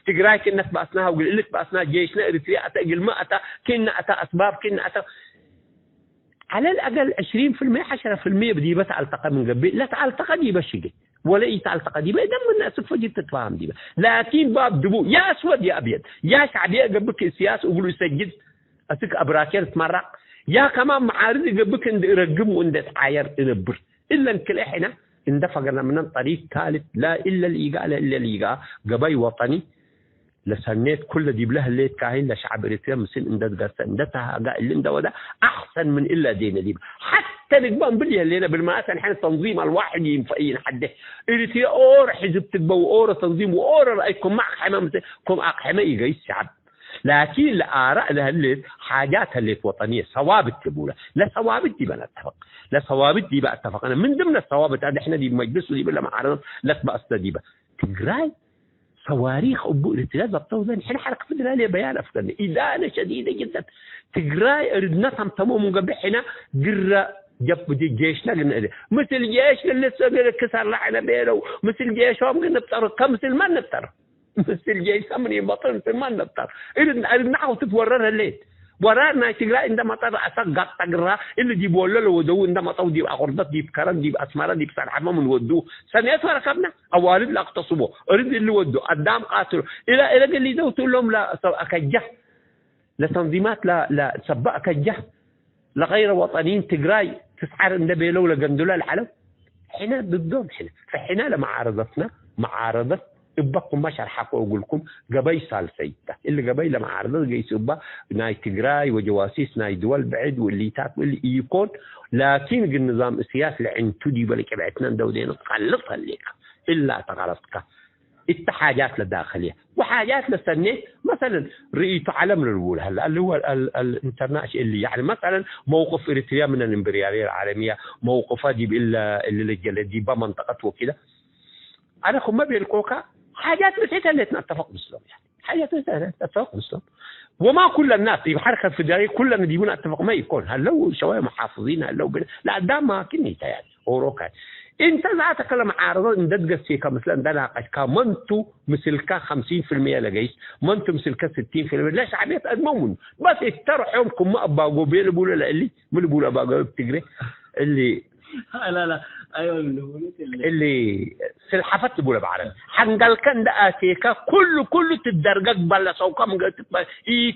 تقراي كنا تبأسناها وقل لك بأسنا جيشنا إريتريا أتا قل ما أتا كنا أتا أسباب كنا أتا على الأقل 20% 10% بدي بتعلتقى من قبل لا تعلتقى دي بشيء ولا يتعلتقى دي بدم الناس فجأة تتفاهم دي لكن باب دبو يا أسود يا أبيض يا شعبية قبلك السياسة وقولوا يسجد أتك أبراكير تمرق يا كمان معارض قبلك إن رقم وإن تعاير إنبر إلا إن كل إحنا اندفقنا من الطريق ثالث لا إلا الإيقاع لا إلا الإيقاع قبي وطني لسنيت كل دي بله اللي كاهين لشعب إريتريا مسين إندت قرصة إندتها قا اللي إنده وده أحسن من إلا دينا دي حتى نقبان بليه اللي أنا بالمقاسة نحن التنظيم الواحد ينفقين حده إريتريا أور حزب تقبوا أور تنظيم وأور رأيكم مع حمام كم أقحمة يجي الشعب لكن الآراء لها اللي حاجاتها اللي وطنية ثوابت تبوله لا ثوابت دي بنا اتفق لا ثوابت دي بقى اتفق أنا من ضمن الثوابت هذا إحنا دي بمجلس ودي بلا معارضة لا تبقى أستديبة تقراي صواريخ أبو إريتريا ضبطوا ذن حين حركة فدرالية بيان أفغانية إدانة شديدة جدا تقراي أردنا تمتموا من قبل حين قرى جب جيشنا قلنا مثل جيشنا اللي لسه كسر لعنا بينه مثل جيشهم قلنا نبتر كمثل ما نبتر مثل جيش أمني بطل مثل ما نبتر أردنا وتتوررها الليل ورانا تقرأ عندما ترى أسقط تقرأ اللي جيبوا له ودو عندما تودي أقردات دي بكرم دي بأسمارة دي بسرعة من ودو سنيات وركبنا أوارد لا اقتصبوا أريد اللي ودو قدام قاتلوا إلى اللي دو تقول لهم لا أكجه لتنظيمات لا سبق أكجه لغير وطنيين تقرأ تسعر النبي لولا جندولا العلم حين ضدهم فحين لما عارضتنا معارضة إبقوا ما شرحكوا أقول لكم قبي سال سيدة اللي قبي لما عرضت جيس إبقى ناي تجراي وجواسيس ناي دول بعد واللي تاك واللي يكون لكن النظام السياسي اللي عند تودي بالك بعتنا دودين تقلصها لك إلا تغلطك التحاجات للداخلية وحاجات للسنة مثلا رئيت علم الأول هلا اللي هو الانترناشنال اللي يعني مثلا موقف إريتريا من الإمبريالية العالمية موقفها دي اللي دي بمنطقة وكده أنا خم ما بيلقوك حاجات بسيطة اللي نتفق بالسلام يعني حاجات بسيطة نتفق بالسلام وما كل الناس في حركة فدرالية كلنا ديبون اتفق ما يكون هل لو شوية محافظين هل لو لا دام ما كني يعني أوروكا أنت ذاتك لما عارضة إن دتجس فيك مثلا ده ناقش كمنتو مثلك 50% لجيش منتو مثلك 60% لا شعبية أدمون بس الترح يومكم ما أبغى بيل بولا لا اللي من بولا أبغى بتجري اللي لا ايوه اللي سلحفت بولا بعرض حنقل كان ده اتيكا كله تدرجك بلا سوكا من تبقى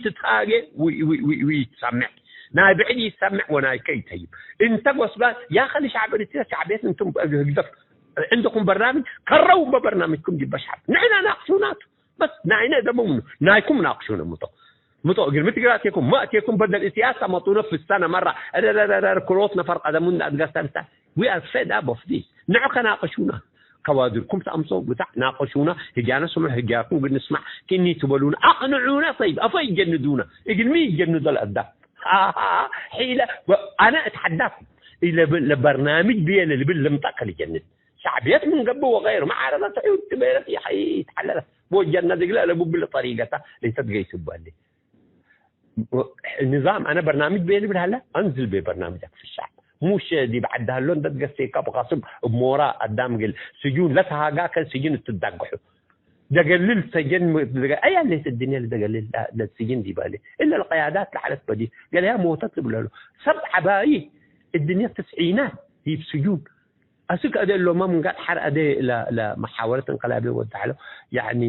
تتاجي ويتسمع ناي بعد يسمع وناي كي تهيب انت وصبا يا خلي شعب الاتيا شعبيات انتم عندكم برنامج كروا ببرنامجكم دي بشعب نحن ناقشونات بس نحن ده مو نايكم ناقشون متو قلت قراتيكم ما اتيكم بدل السياسه مطوره في السنه مره لا كروتنا فرق هذا من ادغستان we are fed up of this نعم ناقشونا كوادركم تأمسوا بتاع ناقشونا هجانا سمع هجاكم بنسمع كني تبلون أقنعونا طيب أفا يجندونا يقول مين يجند الأداء حيلة أنا أتحداكم إلى البرنامج بين اللي بالمنطقة اللي جند شعبيات من قبل وغيره ما عرضت عيود تبيرت يا حي يتحلل بو الجنة لا لبو بالطريقة لتتقيس بالي النظام أنا برنامج بيني بالهلا أنزل ببرنامجك في الشعب مش دي بعدها اللون ده تقسيك بغاصب بمورا قدام قل سجون لا تهاجاك السجن تتدقحوا ده قلل سجن اي اللي الدنيا اللي ده قلل السجن دي بالي الا القيادات لحالت بدي قال يا موتت له 7 باي الدنيا 90 هي بسجون اسك ادي لو ما من قال حرق ادي لا محاولات انقلابيه وتعالوا يعني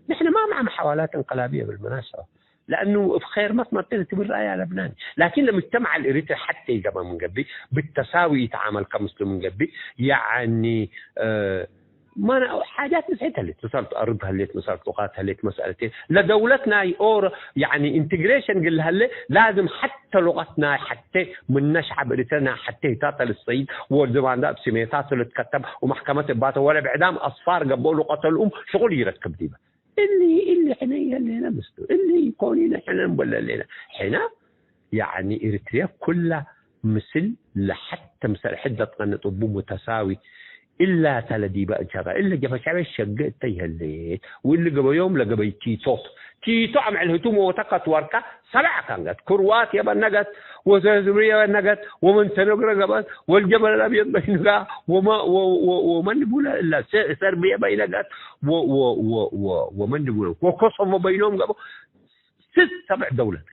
نحن ما مع محاولات انقلابيه بالمناسبه لانه في خير مصر تبي الرايه على لبنان لكن المجتمع الاريتري حتى يجمع من قبل بالتساوي يتعامل كمسلم من قبل يعني ما أنا حاجات نسيتها اللي اتصلت أرضها اللي اتصلت لغاتها اللي مسألتين لدولتنا أور يعني انتجريشن قال هلا لازم حتى لغتنا حتى من نشعب إريتريا حتى تاتا للصعيد والزمان ده بسميتات اللي تكتب ومحكمة الباطة ولا بعدام أصفار قبلوا لغة الأم شغل يركب ديبه اللي حنا يلينا مستو اللي يكونين حنا نبلا لنا حنا يعني إريتريا كلها مثل لحتى مثل حدة طبو متساوي إلا تلدي بقى جرا إلا جب شعب الشقة تيهليت واللي قبل يوم لقبل تيتو عم على الهتوم وتقط وركة 7 كانت كروات يبقى نقت وزازوريا نقت ومن سنقرا قبل والجبل الأبيض بينقا ومن نقول إلا سربيا بينقت ومن نقول وقصم بينهم قبل 6-7 دولات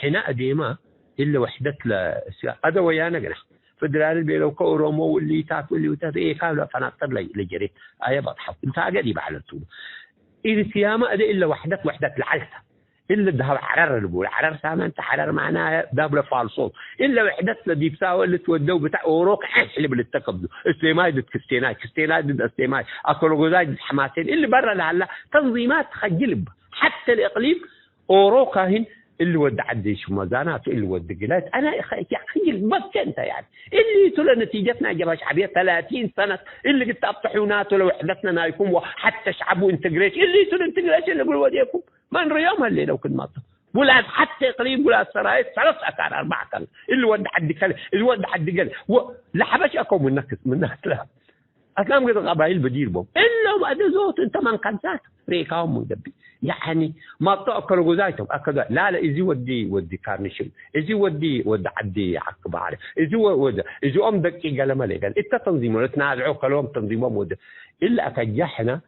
حنا أديما إلا وحدة هذا ويانا قلنا فدرال بيلو كورومو واللي تاك واللي وتاك إيه كانوا فناطر لجري آية بضحك أنت عقدي بعد الطول إذا سيامة أدي إلا وحدة العلسة إلا الذهب حرر اللي بقول حرر سامة أنت حرر معناها دابلة فالصوت إلا وحدة اللي بساوي اللي تودوا بتاع أوروك اللي بالتقبض استيماي ضد كستيناي ضد استيماي أكولوجوزاي ضد حماسين اللي برا لهلا تنظيمات خجلب حتى الإقليم أوروكا هن اللي ود عديش مزانات اللي ود قلات انا يا اخي بس انت يعني اللي تقول نتيجتنا جبهه شعبيه 30 سنه اللي قلت افتحونات لو وحدتنا نايكم وحتى شعب وانتجريشن اللي تقول انتجريشن اللي يقول وديكم ما نريهم اللي لو كنت ماطر ولا حتى اقليم ولا سرايات 3 كان 4 كان اللي ود حد كان اللي ود حد قال لحبش اكون من نكس لا أسلام قد قبائل بدير بهم إلا وأدى زوت أنت من كنسات ريكاهم من دبي يعني ما تأكلوا جزايتهم أكذا لا إذا ودي كارنيشن إذا ودي عدي عقب عليه إذا أمدك قال ما لقى إنت تنظيمه تنازعوا كلام تنظيمهم وده إلا أكجحنا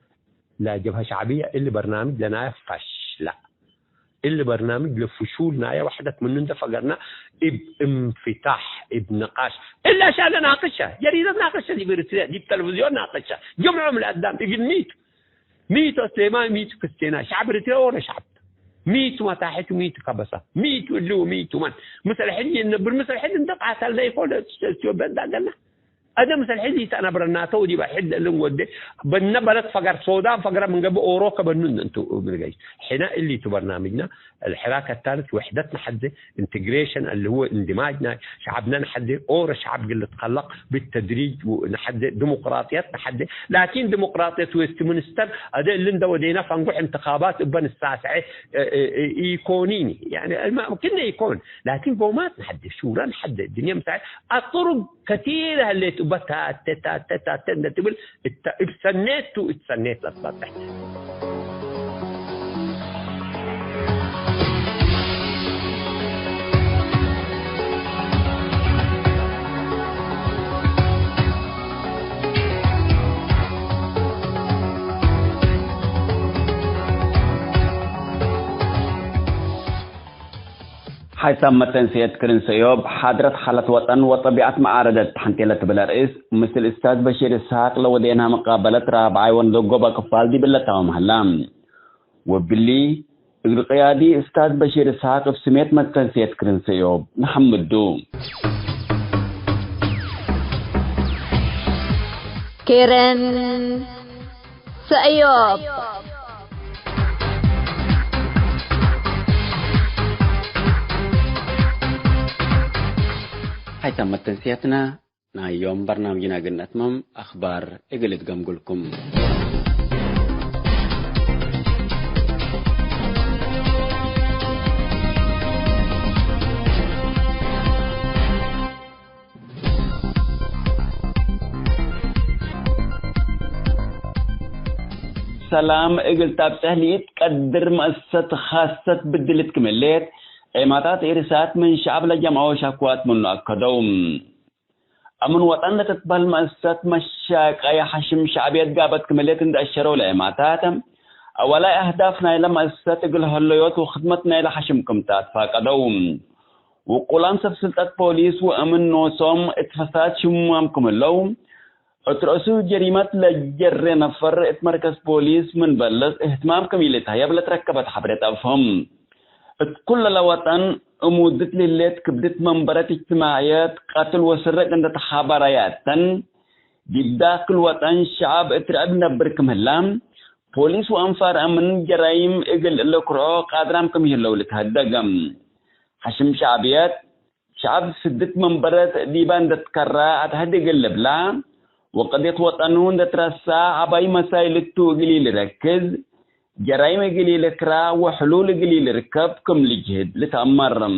لا جبهة شعبية اللي برنامج لنا فشل اللي برنامج لفشولنا يا وحدة من فقرنا بانفتاح بنقاش إلا عشان ناقشها جريدة ناقشها دي بريتريا دي التلفزيون ناقشها جمعهم الأقدام يقول ميت أسليمان ميت كستينا شعب بريتريا ولا شعب ميت متاحت وميت كبسة ميت ولو ميت من مثل حين بالمثل حين انتقعت اللي يقول استيوبان دعنا هذا مثل حين أنا برناته ودي بحد اللي مودي بالنبلة فقر سودان فقر من قبل أوروكا بنون أنتوا بالجيش حنا اللي تبرنامجنا الحراك الثالث وحدتنا حد انتجريشن اللي هو اندماجنا شعبنا نحد أور شعب اللي تخلق بالتدريج ونحد ديمقراطيات نحد لكن ديمقراطية ويستمنستر هذا اللي ودينا فنقول انتخابات بين الساسعة يكونيني يعني ما كنا يكون لكن بومات نحد شورا نحد الدنيا مساعد الطرق كثيرة اللي تبتها تقول اتسنيت السطح حيثم تنسيت كرن سيوب حضرت حالة وطن وطبيعة معارضة حنتيلة بالرئيس مثل الأستاذ بشير إسحاق لو دينا مقابلة رابعة وندقوا بكفال دي بالله هلام وباللي القيادي أستاذ بشير إسحاق في سميت ما تنسيت كرن سيوب محمد دوم كرن سيوب حيثم تنسيتنا يوم برنامجنا قلنا أتمم أخبار إقلت قمقلكم. سلام إقل تاب تهليت قدر مؤسسة خاصة بدلت كمليت إيماتات إرسات من شعب لجمعوا شاكوات من أكدوم أمن وطن تتبال مؤسسة مشاك أي حشم شعبيات قابت كمليت عند الشرو لإيماتاتهم أولا أهدافنا إلى مؤسسة إقل هلويات وخدمتنا إلى حشم كمتات فاقدوم وقلان سلطة بوليس وأمن نوصم اتفاسات شموام كملوم اترأسو جريمة لجر نفر اتمركز بوليس من بلس اهتمام كميلتها يبلا تركبت حبرت أفهم كل الوطن أمودت لليت كبدت منبرات اجتماعيات قاتل وسرق عند تخابريات بداخل الوطن شعب اترعب نبركم هلام بوليس وأنفار أمن جرائم اقل اللقراء قادرام كميهلو لتهدقم حشم شعبيات شعب سدت منبرات ديبان دتكرا اتهدق اللبلا وقد يتوطنون دترسا عباي مسائل التو قليل ركز جرائم قليل كرا وحلول قليل ركب كم لجهد لتأمرم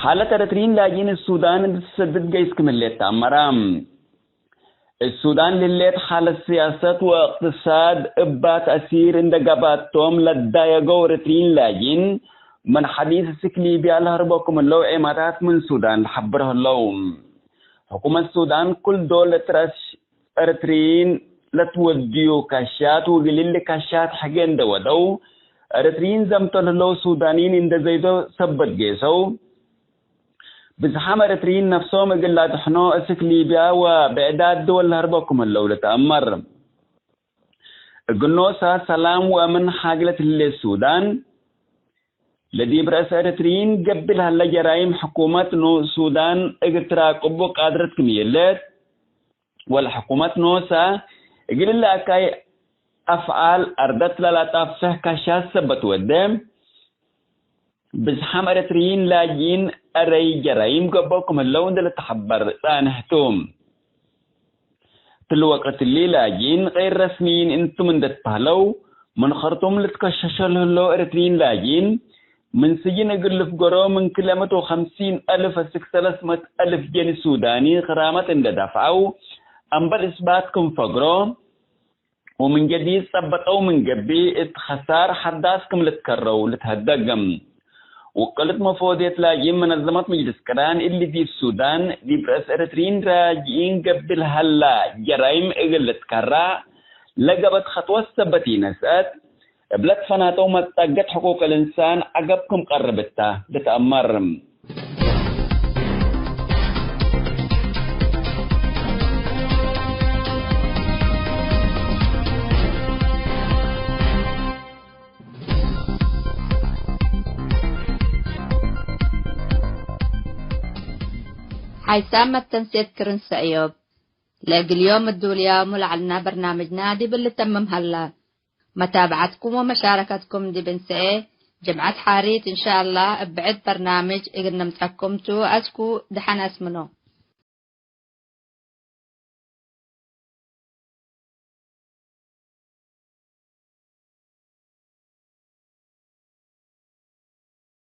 حالة رترين لاجين السودان تسدد جيس كمليت تأمرام السودان لليت حال السياسة واقتصاد إبات أسير عند قباتهم للدايقو رترين لاجين من حديث السكلي بيالهربكم اللو إمارات من السودان حبره اللوم حكومة السودان كل دولة رترين لتوديو كاشات وقليل كاشات حقين دودو رترين زمتل اللو سودانين عند زيدو سبت جيسو بزحام رترين نفسهم يقول لا تحنو اسك ليبيا وبعداد دول هربكم اللولة تأمر قلنا سلام ومن حاجلة السودان الذي برأس رترين قبل هلا جرائم حكومة السودان اقتراقبوا قادرة كميلات والحكومة نوسا يقول لها كاي أفعال أردت لا تفه كشاس سبت ودم بزحام رترين لاجين أري جرائم قبوكم اللون دل تحبر سانهتم تلوقت اللي لاجين غير رسميين انتم من دتبهلو من خرطوم لتكششل اللو رترين لاجين من سجن قلف قرو من كلمة 50,000 300,000 جنيه سوداني غرامة اند دفعوا أنبر إثباتكم فقرو ومن جديد ثبتوا من قبي اتخسار حداثكم لتكروا لتهدقم وقالت مفوضية لاجئين منظمة مجلس كران اللي في السودان دي برأس رترين راجعين قبل هلا جرائم اقلت كرا لقبت خطوة سبتين اسات بلد فناتو متاقت حقوق الانسان عقبكم قربتها لتأمرم حيسام التنسيق كرنس أيوب لاقي اليوم الدولية ملعلنا برنامج نادي باللي تمم هلا متابعتكم ومشاركتكم دي بنسئة جمعة حاريت إن شاء الله بعد برنامج إقنا متحكمتو أسكو دحن اسمنو